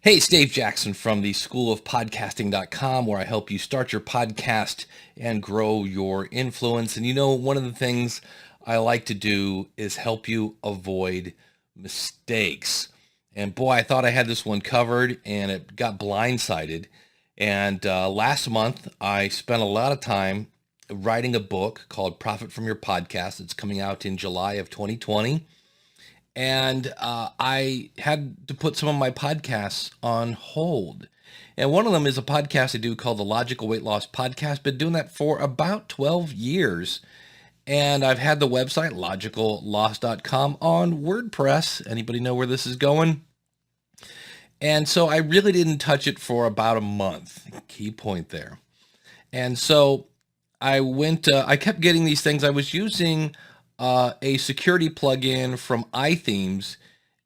Hey, it's Dave Jackson from the School of Podcasting.com, where I help you start your podcast and grow your influence. And one of the things I like to do is help you avoid mistakes. And boy, I thought I had this one covered and it got blindsided. And last month, I spent a lot of time writing a book called Profit from Your Podcast. It's coming out in July of 2020. And I had to put some of my podcasts on hold. And one of them is a podcast I do called the Logical Weight Loss Podcast. Been doing that for about 12 years. And I've had the website logicalloss.com on WordPress. Anybody know where this is going? And so I really didn't touch it for about a month. Key point there. And so I kept getting these things. I was using a security plugin from iThemes,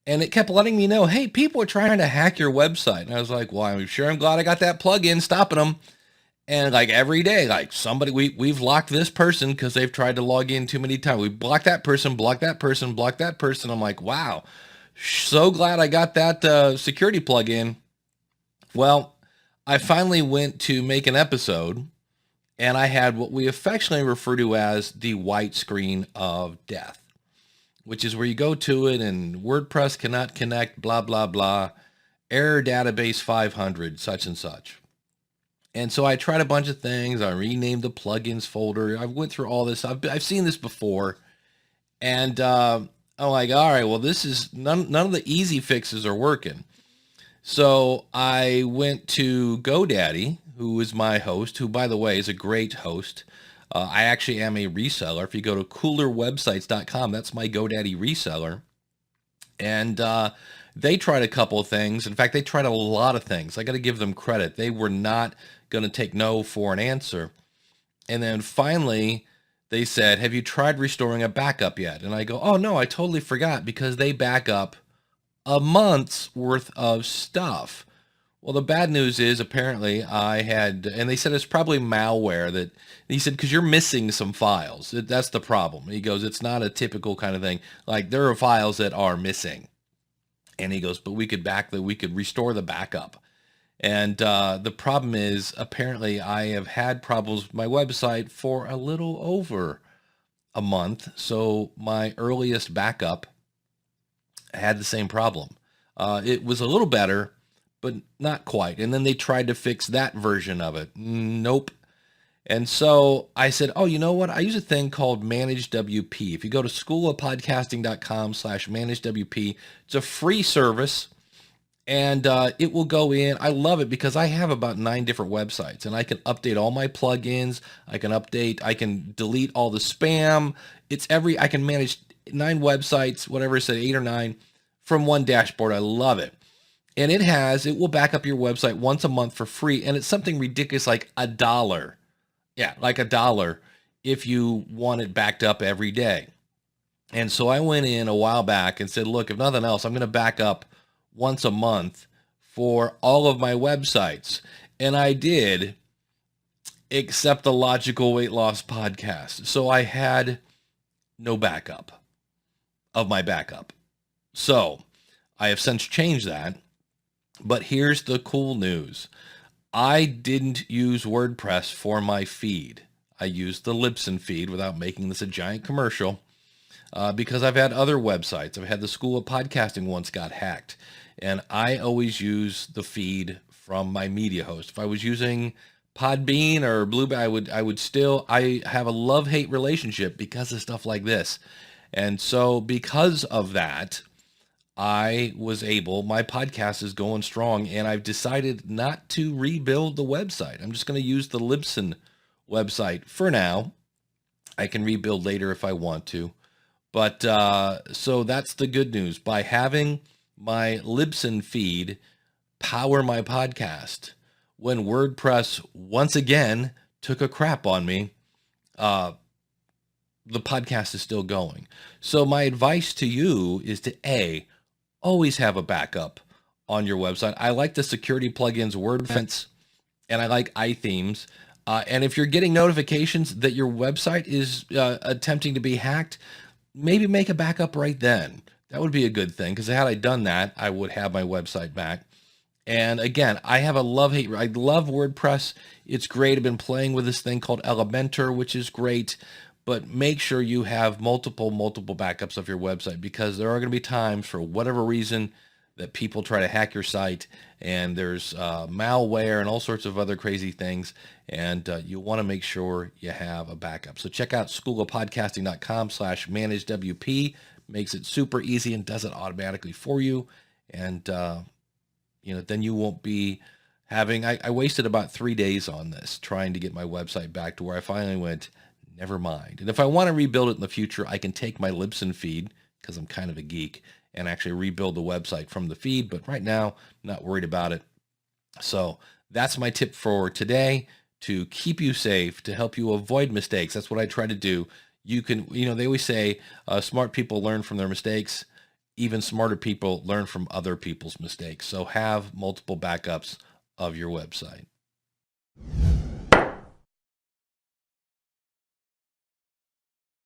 and it kept letting me know, hey, people are trying to hack your website. And I was like, well, I'm glad I got that plugin stopping them. And like every day, like we've locked this person because they've tried to log in too many times. We block that person, block that person, block that person. I'm like, wow, so glad I got that security plugin. Well, I finally went to make an episode, and I had what we affectionately refer to as the white screen of death, which is where you go to it and WordPress cannot connect, blah, blah, blah, error database 500, such and such. And so I tried a bunch of things. I renamed the plugins folder. I went through all this. I've seen this before. And I'm like, all right, well, this is none of the easy fixes are working. So I went to GoDaddy, who is my host, who, by the way, is a great host. I actually am a reseller. If you go to coolerwebsites.com, that's my GoDaddy reseller. And they tried a couple of things. In fact, they tried a lot of things. I got to give them credit. They were not going to take no for an answer. And then finally, they said, have you tried restoring a backup yet? And I go, oh, no, I totally forgot, because they back up a month's worth of stuff. Well, the bad news is apparently and they said it's probably malware that he said, because you're missing some files. That's the problem. He goes, it's not a typical kind of thing. Like, there are files that are missing. And he goes, but we could restore the backup. And the problem is apparently I have had problems with my website for a little over a month. So my earliest backup had the same problem. It was a little better, but not quite. And then they tried to fix that version of it. Nope. And so I said, oh, you know what? I use a thing called Manage WP. If you go to schoolofpodcasting.com/Manage WP, it's a free service, and it will go in. I love it because I have about 9 different websites, and I can update all my plugins. I can delete all the spam. I can manage 9 websites, whatever it said, 8 or 9 from one dashboard. I love it. And it will back up your website once a month for free. And it's something ridiculous like $1. Yeah, like $1 if you want it backed up every day. And so I went in a while back and said, look, if nothing else, I'm going to back up once a month for all of my websites. And I did, except the Logical Weight Loss Podcast. So I had no backup of my backup. So I have since changed that. But here's the cool news. I didn't use WordPress for my feed. I used the Libsyn feed, without making this a giant commercial, because I've had other websites. I've had the School of Podcasting once got hacked, and I always use the feed from my media host. If I was using Podbean or Blueberry, I have a love-hate relationship because of stuff like this. And so because of that, my podcast is going strong, and I've decided not to rebuild the website. I'm just going to use the Libsyn website for now. I can rebuild later if I want to. But so that's the good news. By having my Libsyn feed power my podcast, when WordPress once again took a crap on me, the podcast is still going. So my advice to you is to always have a backup on your website. I like the security plugins WordPress, and I like iThemes. And if you're getting notifications that your website is attempting to be hacked, maybe make a backup right then. That would be a good thing, because had I done that, I would have my website back. And again, I have a love-hate. I love WordPress. It's great. I've been playing with this thing called Elementor, which is great. But make sure you have multiple backups of your website, because there are going to be times, for whatever reason, that people try to hack your site, and there's malware and all sorts of other crazy things. And you want to make sure you have a backup. So check out schoolofpodcasting.com/managewp. Makes it super easy and does it automatically for you. And then you won't be having, I wasted about 3 days on this trying to get my website back to where I finally went, never mind. And if I want to rebuild it in the future, I can take my Libsyn feed, because I'm kind of a geek, and actually rebuild the website from the feed. But right now, I'm not worried about it. So that's my tip for today, to keep you safe, to help you avoid mistakes. That's what I try to do. You can, they always say smart people learn from their mistakes. Even smarter people learn from other people's mistakes. So have multiple backups of your website.